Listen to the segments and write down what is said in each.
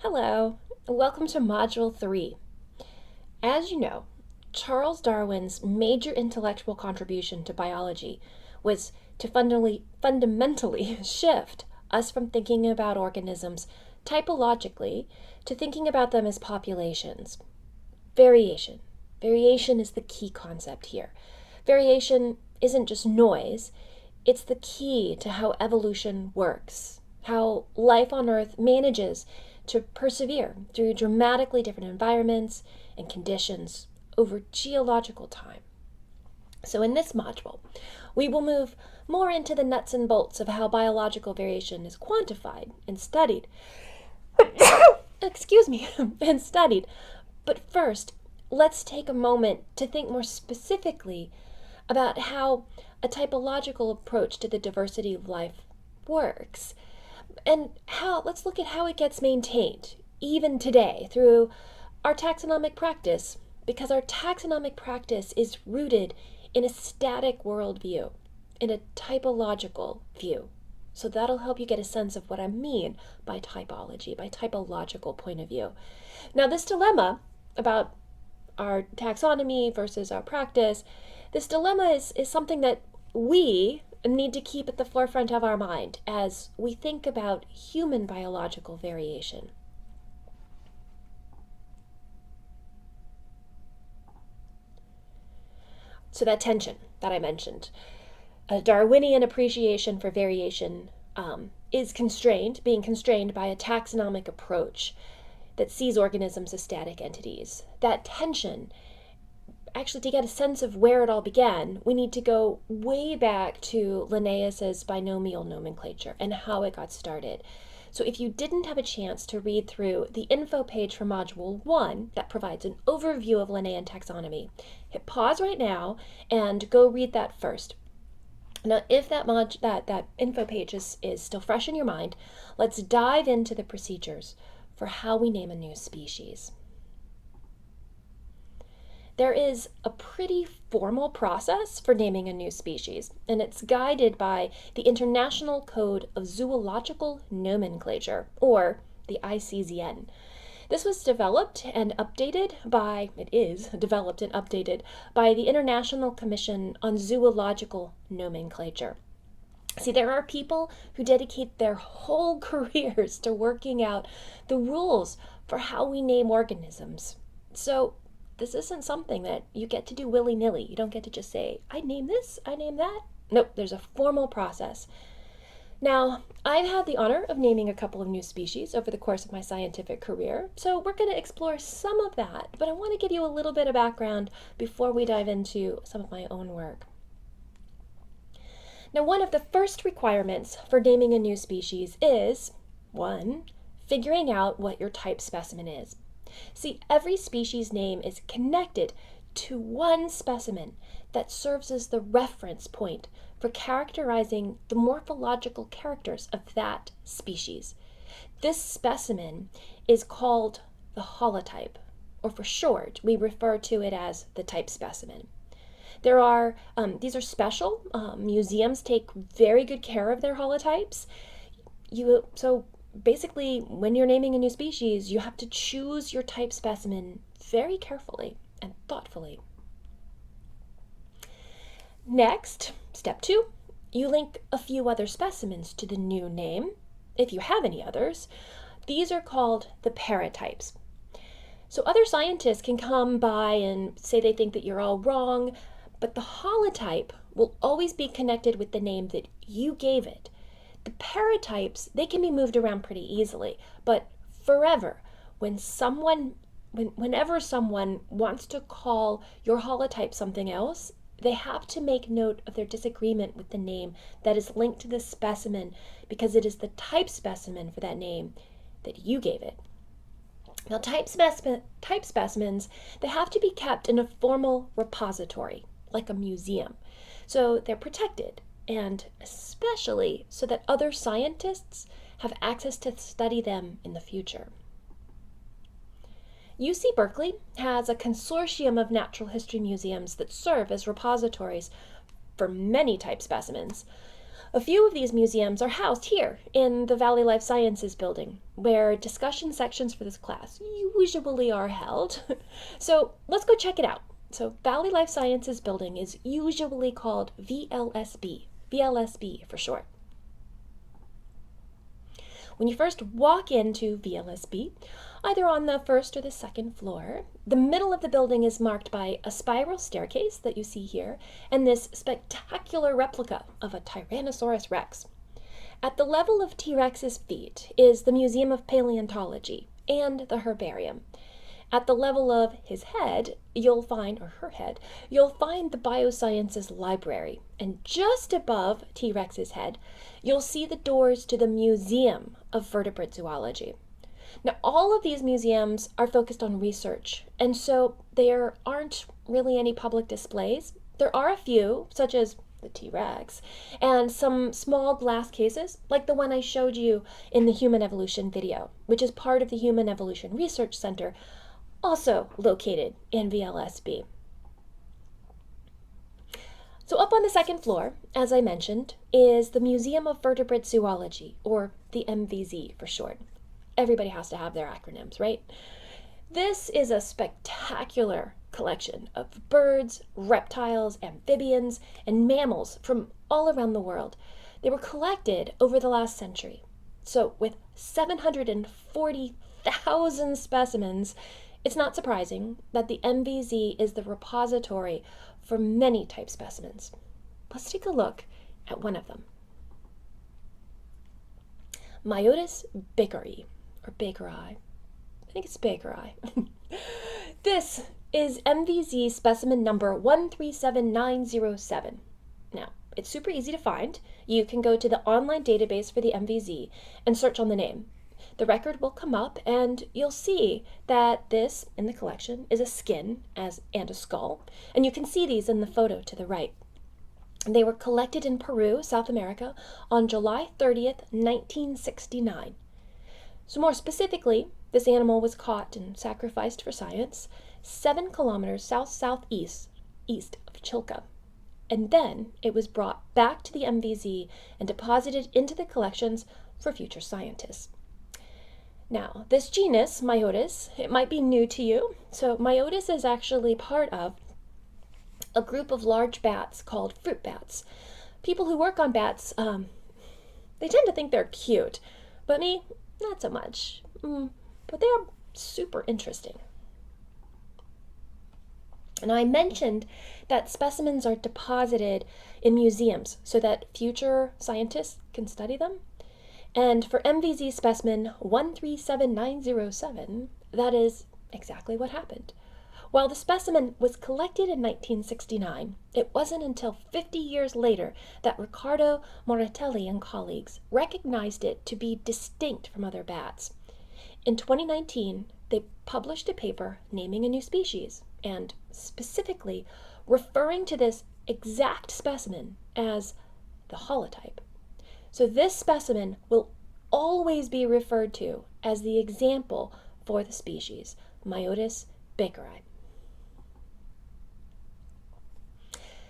Hello, welcome to Module 3. As you know, Charles Darwin's major intellectual contribution to biology was to fundamentally shift us from thinking about organisms typologically to thinking about them as populations. Variation. Variation is the key concept here. Variation isn't just noise, it's the key to how evolution works, how life on Earth manages to persevere through dramatically different environments and conditions over geological time. So in this module, we will move more into the nuts and bolts of how biological variation is quantified and studied. and studied. But first, let's take a moment to think more specifically about how a typological approach to the diversity of life works. And let's look at how it gets maintained, even today, through our taxonomic practice, because our taxonomic practice is rooted in a static worldview, in a typological view. So that'll help you get a sense of what I mean by typology, by typological point of view. Now, this dilemma about our taxonomy versus our practice, this dilemma is something that we need to keep at the forefront of our mind as we think about human biological variation. So that tension that I mentioned, a Darwinian appreciation for variation is being constrained by a taxonomic approach that sees organisms as static entities. That tension, actually, to get a sense of where it all began, we need to go way back to Linnaeus's binomial nomenclature and how it got started. So if you didn't have a chance to read through the info page for Module 1 that provides an overview of Linnean taxonomy, hit pause right now and go read that first. Now, if that info page is still fresh in your mind, let's dive into the procedures for how we name a new species. There is a pretty formal process for naming a new species, and it's guided by the International Code of Zoological Nomenclature, or the ICZN. This was developed and updated by the International Commission on Zoological Nomenclature. See, there are people who dedicate their whole careers to working out the rules for how we name organisms. So this isn't something that you get to do willy-nilly. You don't get to just say, I name this, I name that. Nope, there's a formal process. Now, I've had the honor of naming a couple of new species over the course of my scientific career, so we're going to explore some of that, but I want to give you a little bit of background before we dive into some of my own work. Now, one of the first requirements for naming a new species is, 1, figuring out what your type specimen is. See, every species name is connected to one specimen that serves as the reference point for characterizing the morphological characters of that species. This specimen is called the holotype, or for short, we refer to it as the type specimen. These are special. Museums take very good care of their holotypes. So basically, when you're naming a new species, you have to choose your type specimen very carefully and thoughtfully. Next, step 2, you link a few other specimens to the new name, if you have any others. These are called the paratypes. So other scientists can come by and say they think that you're all wrong, but the holotype will always be connected with the name that you gave it. The paratypes, they can be moved around pretty easily, but forever, whenever someone wants to call your holotype something else, they have to make note of their disagreement with the name that is linked to the specimen because it is the type specimen for that name that you gave it. Now, type specimens, they have to be kept in a formal repository, like a museum. So they're protected, and especially so that other scientists have access to study them in the future. UC Berkeley has a consortium of natural history museums that serve as repositories for many type specimens. A few of these museums are housed here in the Valley Life Sciences building, where discussion sections for this class usually are held. So let's go check it out. So Valley Life Sciences building is usually called VLSB for short. When you first walk into VLSB, either on the first or the second floor, the middle of the building is marked by a spiral staircase that you see here, and this spectacular replica of a Tyrannosaurus Rex. At the level of T-Rex's feet is the Museum of Paleontology and the herbarium. At the level of his head, you'll find the Biosciences Library, and just above T-Rex's head, you'll see the doors to the Museum of Vertebrate Zoology. Now, all of these museums are focused on research, and so there aren't really any public displays. There are a few, such as the T-Rex, and some small glass cases, like the one I showed you in the Human Evolution video, which is part of the Human Evolution Research Center, also located in VLSB. So up on the second floor, as I mentioned, is the Museum of Vertebrate Zoology, or the MVZ for short. Everybody has to have their acronyms, right? This is a spectacular collection of birds, reptiles, amphibians, and mammals from all around the world. They were collected over the last century. So with 740,000 specimens, it's not surprising that the MVZ is the repository for many type specimens. Let's take a look at one of them. Myotis bakereye, or bakereye. I think it's bakereye. This is MVZ specimen number 137907. Now, it's super easy to find. You can go to the online database for the MVZ and search on the name. The record will come up, and you'll see that this, in the collection, is a skin and a skull, and you can see these in the photo to the right. They were collected in Peru, South America, on July 30th, 1969. So more specifically, this animal was caught and sacrificed for science 7 kilometers south-southeast of Chilca. And then it was brought back to the MVZ and deposited into the collections for future scientists. Now, this genus, Myotis, it might be new to you. So Myotis is actually part of a group of large bats called fruit bats. People who work on bats, they tend to think they're cute, but me, not so much. But they're super interesting. And I mentioned that specimens are deposited in museums so that future scientists can study them. And for MVZ specimen 137907, that is exactly what happened. While the specimen was collected in 1969, it wasn't until 50 years later that Riccardo Moratelli and colleagues recognized it to be distinct from other bats. In 2019, they published a paper naming a new species, and specifically referring to this exact specimen as the holotype. So this specimen will always be referred to as the example for the species, Myotis bakereye.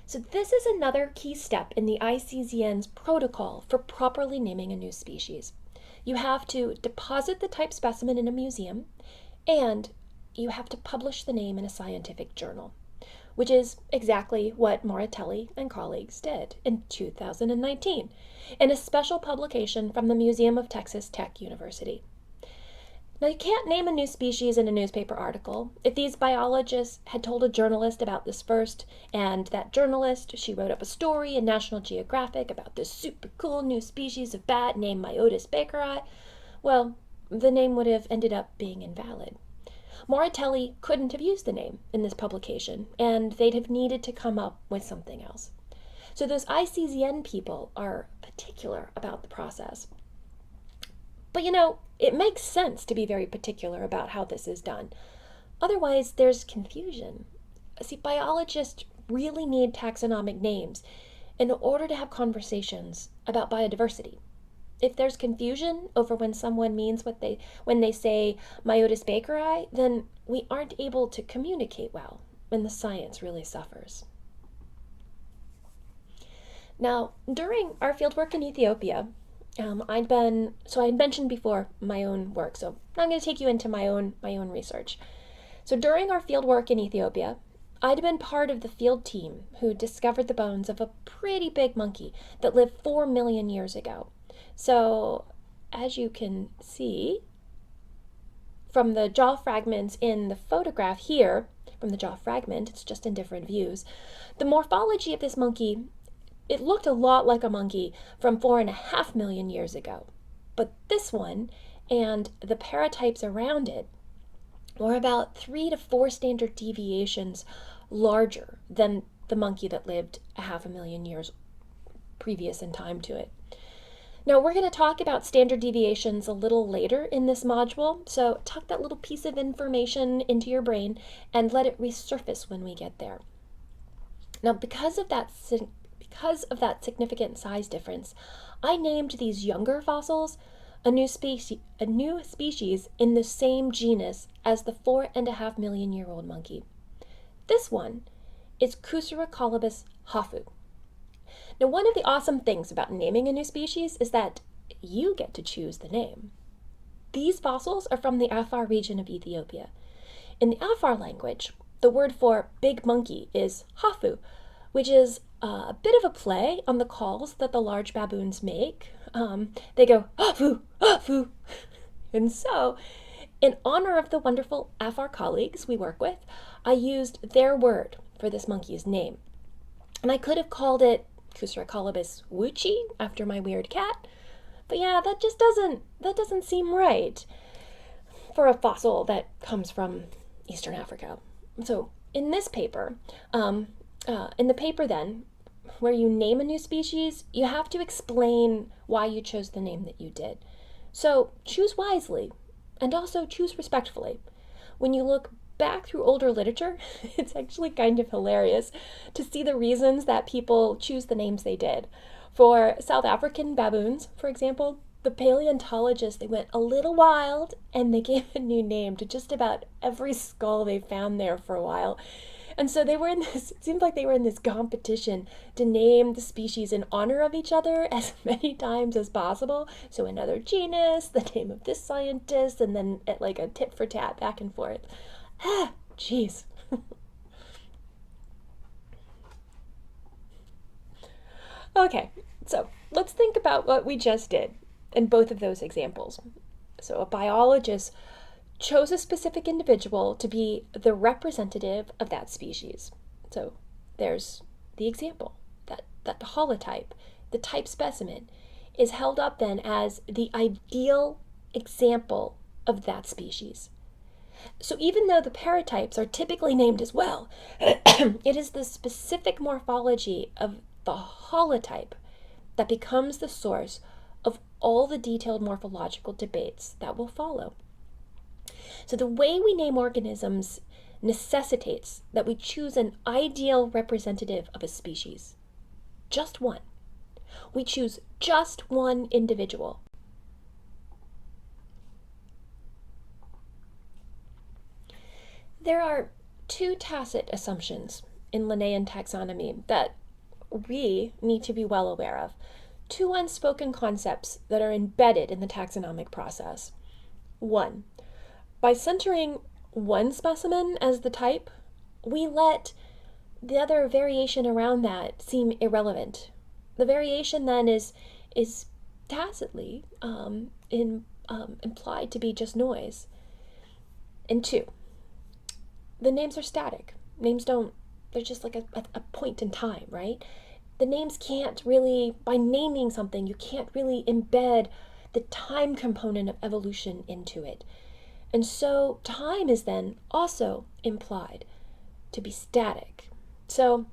So this is another key step in the ICZN's protocol for properly naming a new species. You have to deposit the type specimen in a museum, and you have to publish the name in a scientific journal, which is exactly what Moratelli and colleagues did in 2019 in a special publication from the Museum of Texas Tech University. Now, you can't name a new species in a newspaper article. If these biologists had told a journalist about this first, and that journalist, she wrote up a story in National Geographic about this super cool new species of bat named Myotis bakereye, well, the name would have ended up being invalid. Moratelli couldn't have used the name in this publication, and they'd have needed to come up with something else. So those ICZN people are particular about the process. But it makes sense to be very particular about how this is done. Otherwise, there's confusion. See, biologists really need taxonomic names in order to have conversations about biodiversity. If there's confusion over when someone means when they say Myotis bakereye, then we aren't able to communicate well, and the science really suffers. Now, during our fieldwork in Ethiopia, I had mentioned before my own work, so I'm going to take you into my own research. So during our fieldwork in Ethiopia, I'd been part of the field team who discovered the bones of a pretty big monkey that lived 4 million years ago. So, as you can see from the jaw fragments in the photograph here, from the jaw fragment, it's just in different views, the morphology of this monkey, it looked a lot like a monkey from 4.5 million years ago. But this one and the paratypes around it were about 3 to 4 standard deviations larger than the monkey that lived 500,000 years previous in time to it. Now, we're going to talk about standard deviations a little later in this module, so tuck that little piece of information into your brain and let it resurface when we get there. Now, because of that significant size difference, I named these younger fossils a new species in the same genus as the 4.5 million year old monkey. This one is Consequently hafu. Now, one of the awesome things about naming a new species is that you get to choose the name. These fossils are from the Afar region of Ethiopia. In the Afar language, the word for big monkey is hafu, which is a bit of a play on the calls that the large baboons make. They go, hafu, hafu. And so, in honor of the wonderful Afar colleagues we work with, I used their word for this monkey's name. And I could have called it Consequently Wuchi after my weird cat, but yeah, that doesn't seem right for a fossil that comes from Eastern Africa. So in this paper, in the paper then, where you name a new species, you have to explain why you chose the name that you did. So choose wisely, and also choose respectfully. When you look back through older literature, it's actually kind of hilarious to see the reasons that people choose the names they did. For South African baboons, for example, the paleontologists, they went a little wild and they gave a new name to just about every skull they found there for a while. And so it seemed like they were in this competition to name the species in honor of each other as many times as possible. So another genus, the name of this scientist, and then like a tit for tat back and forth. Jeez. Okay, so let's think about what we just did in both of those examples. So a biologist chose a specific individual to be the representative of that species. So there's the example, that the holotype, the type specimen, is held up then as the ideal example of that species. So even though the paratypes are typically named as well, it is the specific morphology of the holotype that becomes the source of all the detailed morphological debates that will follow. So the way we name organisms necessitates that we choose an ideal representative of a species. Just one. We choose just one individual. There are 2 tacit assumptions in Linnean taxonomy that we need to be well aware of. 2 unspoken concepts that are embedded in the taxonomic process. 1. By centering one specimen as the type, we let the other variation around that seem irrelevant. The variation then is tacitly implied to be just noise. And 2, the names are static. Names they're just like a point in time, right? The names can't really, by naming something, you can't really embed the time component of evolution into it. And so time is then also implied to be static. So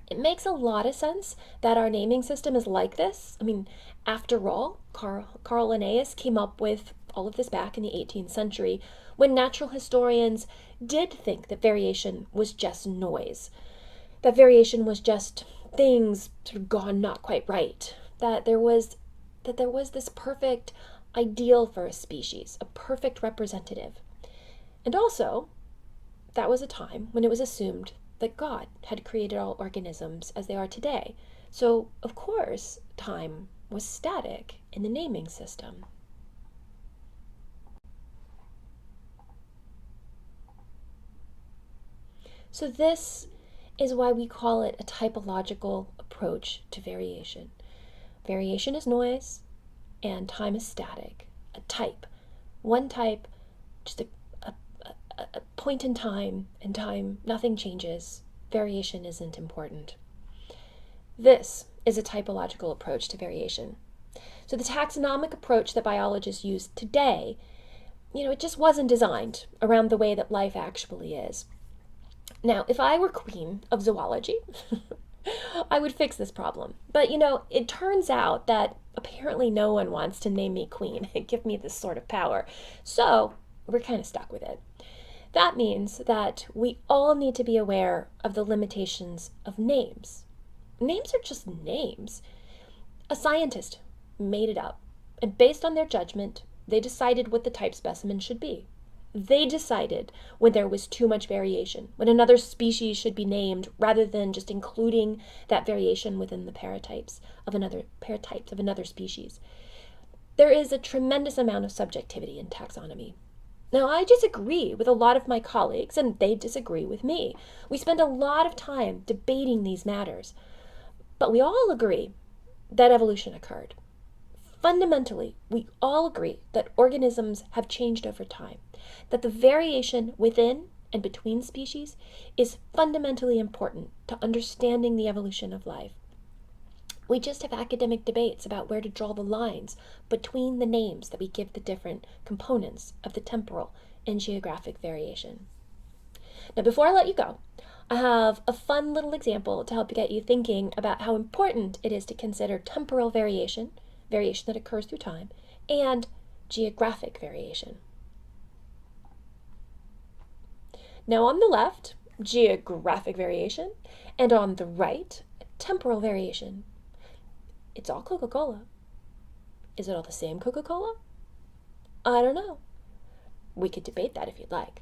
it makes a lot of sense that our naming system is like this. I mean, after all, Carl Linnaeus came up with all of this back in the 18th century when natural historians did think that variation was just noise, that variation was just things sort of gone not quite right, that there was this perfect ideal for a species, a perfect representative. And also, that was a time when it was assumed that God had created all organisms as they are today. So, of course, time was static in the naming system. So this is why we call it a typological approach to variation. Variation is noise, and time is static. A type, one type, just a point in time, nothing changes. Variation isn't important. This is a typological approach to variation. So the taxonomic approach that biologists use today, it just wasn't designed around the way that life actually is. Now, if I were queen of zoology, I would fix this problem. But, it turns out that apparently no one wants to name me queen and give me this sort of power. So we're kind of stuck with it. That means that we all need to be aware of the limitations of names. Names are just names. A scientist made it up, and based on their judgment, they decided what the type specimen should be. They decided when there was too much variation, when another species should be named rather than just including that variation within the paratypes of another species. There is a tremendous amount of subjectivity in taxonomy. Now, I disagree with a lot of my colleagues, and they disagree with me. We spend a lot of time debating these matters, but we all agree that evolution occurred. Fundamentally, we all agree that organisms have changed over time, that the variation within and between species is fundamentally important to understanding the evolution of life. We just have academic debates about where to draw the lines between the names that we give the different components of the temporal and geographic variation. Now, before I let you go, I have a fun little example to help get you thinking about how important it is to consider temporal variation that occurs through time, and geographic variation. Now on the left, geographic variation, and on the right, temporal variation. It's all Coca-Cola. Is it all the same Coca-Cola? I don't know. We could debate that if you'd like.